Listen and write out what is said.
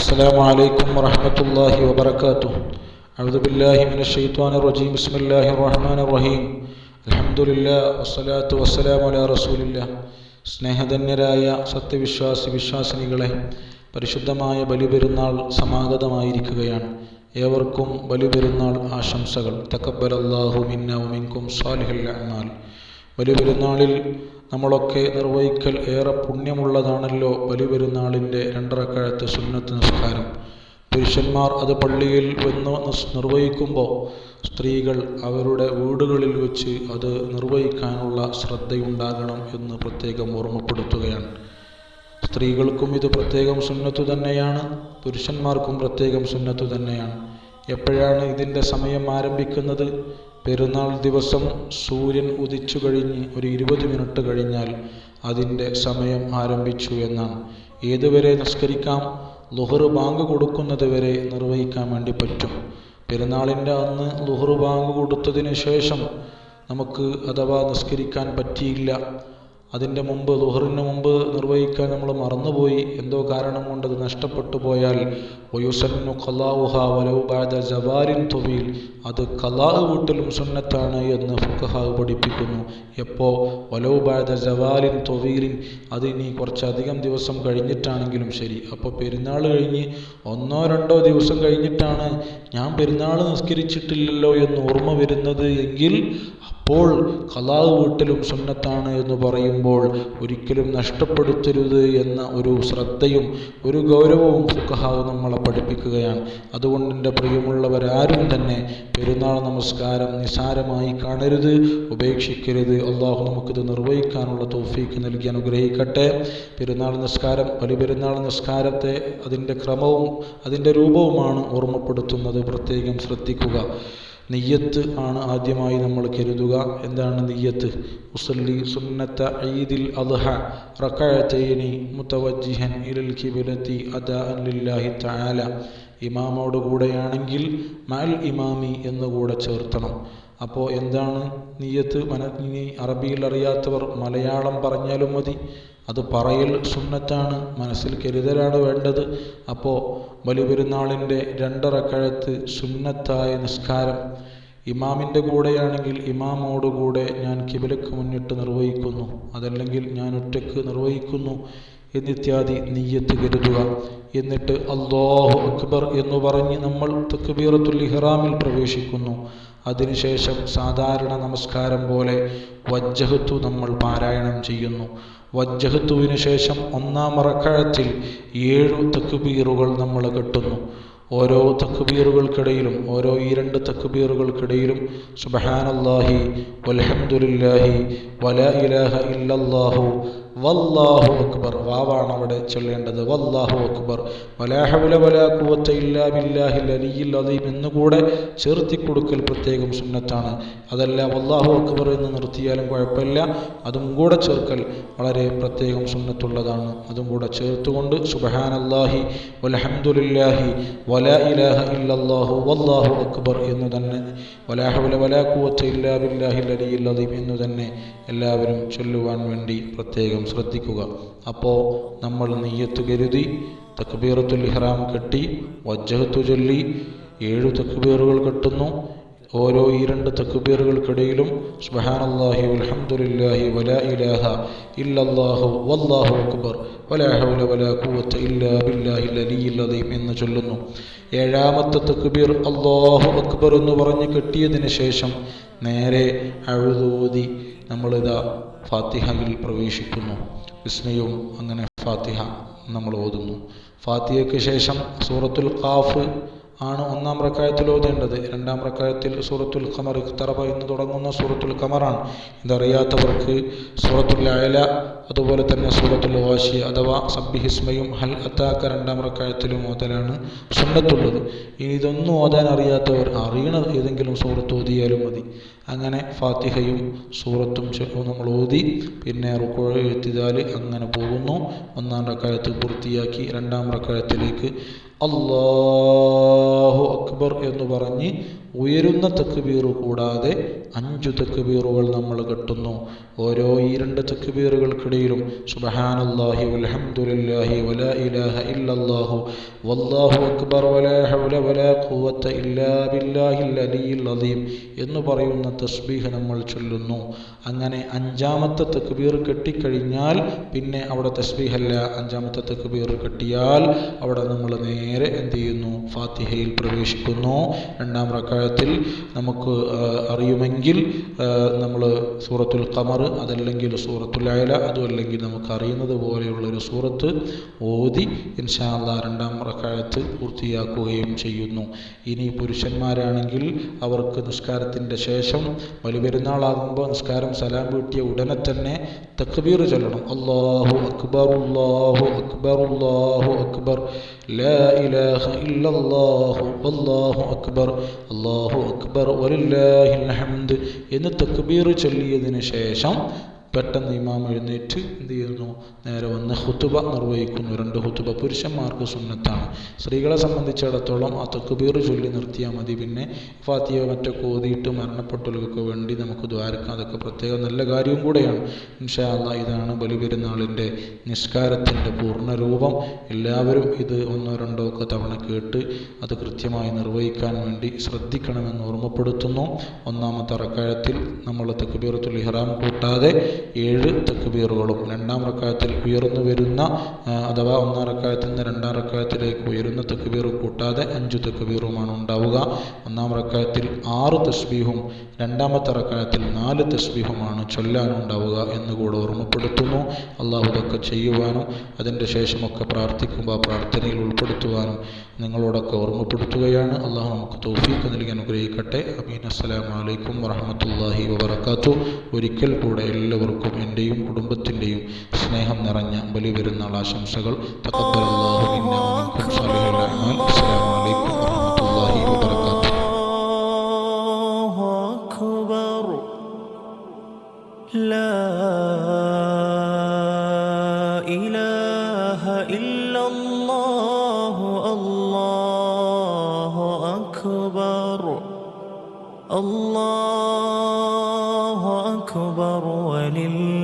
السلام عليكم ورحمة الله وبركاته. أعوذ بالله من الشيطان الرجيم. بسم الله الرحمن الرحيم. الحمد لله والصلاة والسلام على رسول الله. സ്നേഹധന്യരായ വിശ്വാസിനികളെ, പരിശുദ്ധമായ ബലിപെരുന്നാൾ സമാഗതമായിരിക്കുകയാണ്. ഏവർക്കും ബലിപെരുന്നാൾ ആശംസകൾ. തഖബ്ബലല്ലാഹു മിന്നാ വമിൻകും സാലിഹൽ അഅ്മാൽ. ബലിപെരുന്നാളിൽ നമ്മളൊക്കെ നിർവഹിക്കൽ ഏറെ പുണ്യമുള്ളതാണല്ലോ ബലിപെരുന്നാളിൻ്റെ 2 റക്അത്ത് സുന്നത്ത് നിസ്കാരം. പുരുഷന്മാർ അത് പള്ളിയിൽ വന്ന് നിർവഹിക്കുമ്പോൾ സ്ത്രീകൾ അവരുടെ വീടുകളിൽ വെച്ച് അത് നിർവഹിക്കാനുള്ള ശ്രദ്ധയുണ്ടാകണം എന്ന് പ്രത്യേകം ഓർമ്മപ്പെടുത്തുകയാണ്. സ്ത്രീകൾക്കും ഇത് പ്രത്യേകം സുന്നത്തു തന്നെയാണ്, പുരുഷന്മാർക്കും പ്രത്യേകം സുന്നത്തു തന്നെയാണ്. എപ്പോഴാണ് ഇതിൻ്റെ സമയം ആരംഭിക്കുന്നത്? പെരുന്നാൾ ദിവസം സൂര്യൻ ഉദിച്ചു കഴിഞ്ഞ് ഒരു 20 മിനിറ്റ് കഴിഞ്ഞാൽ അതിൻ്റെ സമയം ആരംഭിച്ചു എന്നാണ്. ഏതുവരെ നിസ്കരിക്കാം? ളുഹർ ബാങ്ക് കൊടുക്കുന്നത് വരെ നിർവഹിക്കാൻ വേണ്ടി പറ്റും. പെരുന്നാളിൻ്റെ അന്ന് ളുഹർ ബാങ്ക് കൊടുത്തതിന് ശേഷം നമുക്ക് അഥവാ നിസ്കരിക്കാൻ പറ്റിയില്ല, അതിൻ്റെ മുമ്പ് ളുഹറിന് മുമ്പ് നിർവഹിക്കാൻ നമ്മൾ മറന്നുപോയി, എന്തോ കാരണം കൊണ്ട് അത് നഷ്ടപ്പെട്ടു പോയാൽ വയുസന്നു ഖലാഉഹാ വലൗ ബഅദ സവാലിൻ തുവീൽ, അത് ഖലാ വീട്ടലും സുന്നത്താണ് എന്ന് ഫുഖഹാ പഠിപ്പിക്കുന്നു. എപ്പോൾ? വലൗ ബഅദ സവാലിൻ തുവീലിൻ, അതിനി കുറച്ചധികം ദിവസം കഴിഞ്ഞിട്ടാണെങ്കിലും ശരി. അപ്പോൾ പെരുന്നാൾ കഴിഞ്ഞ് 1-2 ദിവസം കഴിഞ്ഞിട്ടാണ് ഞാൻ പെരുന്നാൾ നിസ്കരിച്ചിട്ടില്ലല്ലോ എന്ന് ഓർമ്മ വരുന്നത് എങ്കിൽ അപ്പോൾ ഖലാ വീട്ടലും സുന്നത്താണ് എന്ന് പറയുമ്പോൾ ഒരിക്കലും നഷ്ടപ്പെടുത്തരുത് എന്ന ഒരു ശ്രദ്ധയും ഒരു ഗൗരവവും ഫുഖഹാ നമ്മളെ പഠിപ്പിക്കുകയാണ്. അതുകൊണ്ട് എൻ്റെ പ്രിയമുള്ളവരാരും തന്നെ പെരുന്നാൾ നമസ്കാരം നിസാരമായി കാണരുത്, ഉപേക്ഷിക്കരുത്. അള്ളാഹു നമുക്കിത് നിർവഹിക്കാനുള്ള തൗഫീക്ക് നൽകി അനുഗ്രഹിക്കട്ടെ. പെരുന്നാൾ നിസ്കാരം, ബലിപെരുന്നാൾ നിസ്കാരത്തെ അതിൻ്റെ ക്രമവും അതിൻ്റെ രൂപവുമാണ് ഓർമ്മപ്പെടുത്തുന്നത്. പ്രത്യേകം ശ്രദ്ധിക്കുക. നിയ്യത്ത് ആണ് ആദ്യമായി നമ്മൾ കരുതുക. എന്താണ് നിയ്യത്ത്? ഉസല്ലി സുന്നത്ത ഈദിൽ അദ്ഹ റകഅതൈനി മുതവജ്ജിഹൻ ഇലൽ ഖിബ്ലതി അദാഅൻ ലില്ലാഹി തആല. ഇമാമോട് കൂടെയാണെങ്കിൽ മഅൽ ഇമാമി എന്നുകൂടെ ചേർത്തണം. അപ്പോൾ എന്താണ് നിയ്യത്ത്? ഇനി അറബിയിൽ അറിയാത്തവർ മലയാളം പറഞ്ഞാലും മതി, അത് പറയൽ സുന്നത്താണ്, മനസ്സിൽ കരുതലാണ് വേണ്ടത്. അപ്പോൾ ബലിപെരുന്നാളിൻ്റെ 2 റക്അത്ത് സുന്നത്തായ നിസ്കാരം ഇമാമിൻ്റെ കൂടെയാണെങ്കിൽ ഇമാമോടുകൂടെ ഞാൻ ഖിബലക്ക് മുന്നിട്ട് നിർവഹിക്കുന്നു, അതല്ലെങ്കിൽ ഞാൻ ഒറ്റയ്ക്ക് നിർവഹിക്കുന്നു എന്നിത്യാദി നിയ്യത്ത് കരുതുക. എന്നിട്ട് അല്ലാഹു അക്ബർ എന്ന് പറഞ്ഞ് നമ്മൾ തക്ബീറത്തുൽ ഇഹ്റാമിൽ പ്രവേശിക്കുന്നു. അതിനുശേഷം സാധാരണ നമസ്കാരം പോലെ വജ്ജഹത്തു നമ്മൾ പാരായണം ചെയ്യുന്നു. വജ്ജഹത്തുവിന് ശേഷം 1-ാം റക്അത്തിൽ 7 തക്ബീറുകൾ നമ്മൾ കെട്ടുന്നു. ഓരോ തക്ബീറുകൾക്കിടയിലും, ഓരോ ഈ 2 തക്ബീറുകൾക്കിടയിലും സുബ്ഹാനല്ലാഹി വൽഹംദുലില്ലാഹി വലാ ഇലാഹ ഇല്ലല്ലാഹു വല്ലാഹു അക്ബർ, വാവാണ് അവിടെ ചൊല്ലേണ്ടത്, വല്ലാഹു അക്ബർ, വലാ ഹൗല വലാ ഖുവത ഇല്ലാ ബില്ലാഹിൽ അലിയിൽ അദീം എന്നുകൂടെ ചേർത്തി കൊടുക്കൽ പ്രത്യേകം സുന്നത്താണ്. അതല്ല വല്ലാഹു അക്ബർ എന്ന് നിർത്തിയാലും കുഴപ്പമില്ല, അതും കൂടെ ചേർക്കൽ വളരെ പ്രത്യേകം സുന്നത്തുള്ളതാണ്. അതും കൂടെ ചേർത്തുകൊണ്ട് സുബ്ഹാനല്ലാഹി വൽഹംദുലില്ലാഹി വലാ ഇലാഹ ഇല്ലല്ലാഹു വല്ലാഹു അക്ബർ എന്ന് തന്നെ, വലാ ഹൗല വലാ ഖുവത ഇല്ലാ ബില്ലാഹിൽ അലിയിൽ അദീം എന്ന് തന്നെ എല്ലാവരും ചൊല്ലുവാൻ വേണ്ടി പ്രത്യേകം ശ്രദ്ധിക്കുക. അപ്പോൾ നമ്മൾ നിയ്യത്ത് കരുതി തക്ബീറത്തുൽ ഇഹ്റാം കെട്ടി വജ്ജഹത്തു ചൊല്ലി 7 തക്ബീറുകൾ കെട്ടുന്നു. ഓരോ ഈ 2 തക്ബീറുകൾക്കിടയിലും സുബ്ഹാനല്ലാഹി വൽഹംദുലില്ലാഹി വലാ ഇലാഹ ഇല്ലല്ലാഹു വല്ലാഹു അക്ബർ വലാ ഹൗല വലാ ഖുവത ഇല്ലാ ബില്ലാഹിൽ അലിയിൽ അദീം എന്ന് ചൊല്ലുന്നു. 7-ാമത്തെ തക്ബീർ അല്ലാഹു അക്ബർ എന്ന് പറഞ്ഞ് കെട്ടിയതിന് ശേഷം നേരെ അഊദൂദി നമ്മളിതാ ഫാത്തിഹയിൽ പ്രവേശിക്കുന്നു. വിസ്മയും അങ്ങനെ ഫാത്തിഹ നമ്മൾ ഓതുന്നു. ഫാത്തിഹയ്ക്ക് ശേഷം സൂറത്തുൽ ഖാഫ് ആണ് 1-ാം റക്അത്തിൽ ഓതേണ്ടത്. 2-ാം റക്അത്തിൽ സൂറത്തുൽ ഖമർ ഇഖ്തറബ എന്ന് തുടങ്ങുന്ന സൂറത്തുൽ ഖമറാണ്. ഇതറിയാത്തവർക്ക് സൂറത്തുൽ അഅല, അതുപോലെ തന്നെ സൂറത്തുൽ ഗാശിയ അഥവാ സബ്ബിഹിസ്മയും ഹൽ അതാക 2-ാം റക്അത്തിലും ഓതലാണ് സുന്നത്തുള്ളത്. ഇനി ഇതൊന്നും ഓതാൻ അറിയാത്തവർ അറിയണ ഏതെങ്കിലും സൂറത്ത് ഓതിയാലും മതി. അങ്ങനെ ഫാത്തിഹയും സൂറത്തും നമ്മൾ ഓതി പിന്നെ റുകൂഅ് ഇഅ്തിദാൽ അങ്ങനെ പോകുന്നു. 1-ാം റക്അത്ത് പൂർത്തിയാക്കി 2-ാം റക്അത്തിലേക്ക് അല്ലാഹു അക്ബർ എന്ന് പറഞ്ഞ് ഉയരുന്ന തക്ബീർ കൂടാതെ 5 തക്ബീറുകൾ നമ്മൾ കെട്ടുന്നു. ഓരോ ഈ 2 തക്ബീറുകൾക്കിടയിലും സുബ്ഹാനല്ലാഹി വൽഹംദുലില്ലാഹി വലാ ഇലാഹ ഇല്ലല്ലാഹു വല്ലാഹു അക്ബർ വലാ ഹൗല വലാ ഖുവത ഇല്ലാ ബില്ലാഹിൽ അലിയിൽ അദീം എന്ന് പറയുന്ന തസ്ബീഹ് നമ്മൾ ചൊല്ലുന്നു. അങ്ങനെ 5ാമത്തെ തക്ബീർ കെട്ടിക്കഴിഞ്ഞാൽ പിന്നെ അവിടെ തസ്ബീഹല്ല. 5ാമത്തെ തക്ബീർ കെട്ടിയാൽ അവിടെ നമ്മൾ നേരെ എന്ത് ചെയ്യുന്നു? ഫാത്തിഹയിൽ പ്രവേശിക്കുന്നു. 2ാം റക്അത്തിൽ നമുക്ക് അറിയുമെങ്കിൽ നമ്മൾ സൂറത്തുൽ ഖമർ, അതല്ലെങ്കിൽ സൂറത്തുൽ അഅല, അതുമല്ലെങ്കിൽ നമുക്ക് അറിയുന്നത് പോലെയുള്ളൊരു സൂറത്ത് ഓതി ഇൻഷാ അല്ലാഹ് 2ാം റക്അത്ത് പൂർത്തിയാക്കുകയും ചെയ്യുന്നു. ഇനി പുരുഷന്മാരാണെങ്കിൽ അവർക്ക് നിസ്കാരത്തിൻ്റെ ശേഷം ബലിപെരുന്നാളാകുമ്പോൾ നിസ്കാരം സലാം വീട്ടിയ ഉടനെ തന്നെ തക്ബീർ ചൊല്ലണം. അല്ലാഹു അക്ബർ അല്ലാഹു അക്ബർ അല്ലാഹു അക്ബർ ലാ ഇലാഹ ഇല്ലല്ലാഹു വല്ലാഹു അക്ബർ അല്ലാഹു അക്ബർ വലില്ലാഹിൽ ഹംദ് എന്ന് തക്ബീർ ചൊല്ലിയതിന് ശേഷം പെട്ടെന്ന് ഇമാം എഴുന്നേറ്റ് എന്ത് ചെയ്യുന്നു? നേരെ വന്ന് ഖുതുബ നിർവഹിക്കുന്നു. 2 ഖുതുബ പുരുഷന്മാർക്ക് സുന്നത്താണ്. സ്ത്രീകളെ സംബന്ധിച്ചിടത്തോളം ആ തക്ബീർ ചൊല്ലി നിർത്തിയാൽ മതി. പിന്നെ ഫാത്തിഹ മറ്റൊക്കെ ഓതിയിട്ട് മരണപ്പെട്ടവർക്ക് വേണ്ടി നമുക്ക് ദ്വാരക്കാം. അതൊക്കെ പ്രത്യേകം നല്ല കാര്യവും കൂടെയാണ്. ഇൻഷാ അല്ലാഹ് ഇതാണ് ബലിപെരുന്നാളിൻ്റെ നിസ്കാരത്തിൻ്റെ പൂർണ്ണരൂപം. എല്ലാവരും ഇത് 1-2 ഒക്കെ തവണ കേട്ട് അത് കൃത്യമായി നിർവഹിക്കാൻ വേണ്ടി ശ്രദ്ധിക്കണമെന്ന് ഓർമ്മപ്പെടുത്തുന്നു. 1ാമത്തെ റക്അത്തിൽ നമ്മൾ തക്ബീറത്തുൽ ഇഹ്റാം കൂട്ടാതെ 7 തക്ബീറുകളും 2ാം റക്അത്തിൽ ഉയർന്നു വരുന്ന അഥവാ 1ാം റക്അത്തിൽ നിന്ന് 2ാം റക്അത്തിലേക്ക് ഉയരുന്ന തക്ബീർ കൂട്ടാതെ 5 തക്ബീറുമാണ് ഉണ്ടാവുക. 1ാം റക്അത്തിൽ 6 തസ്ബീഹും 2ാമത്തെ റക്അത്തിൽ 4 തസ്ബീഹുമാണ് ചൊല്ലാനുണ്ടാവുക എന്നുകൂടെ ഓർമ്മപ്പെടുത്തുന്നു. അള്ളാഹു ഇതൊക്കെ ചെയ്യുവാനും അതിൻ്റെ ശേഷമൊക്കെ പ്രാർത്ഥിക്കുമ്പോൾ ആ പ്രാർത്ഥനയിൽ ഉൾപ്പെടുത്തുവാനും നിങ്ങളോടൊക്കെ ഓർമ്മപ്പെടുത്തുകയാണ്. അള്ളാഹു നമുക്ക് തൗഫീഖ് നൽകി അനുഗ്രഹിക്കട്ടെ. ആമീൻ. അസ്സലാമു അലൈക്കും വറഹ്മത്തുള്ളാഹി വബറകാതുഹു. ഒരിക്കൽ കൂടെ എല്ലാവർക്കും എൻ്റെയും കുടുംബത്തിൻ്റെയും സ്നേഹം നിറഞ്ഞ ബലിപെരുന്നാൾ ആശംസകൾ. തഖബ്ബലല്ലാഹു മിന്നാ വമിൻകും സാലിഹൽ അഅ്മാൽ. അസ്സലാമു അലൈക്കും വറഹ്മത്തുള്ളാഹി വബറകാതുഹു. ലാ ഇലാഹ ഇല്ലല്ലാഹു അല്ലാഹു അക്ബർ അല്ലാഹു അക്ബർ വലില്ലാഹി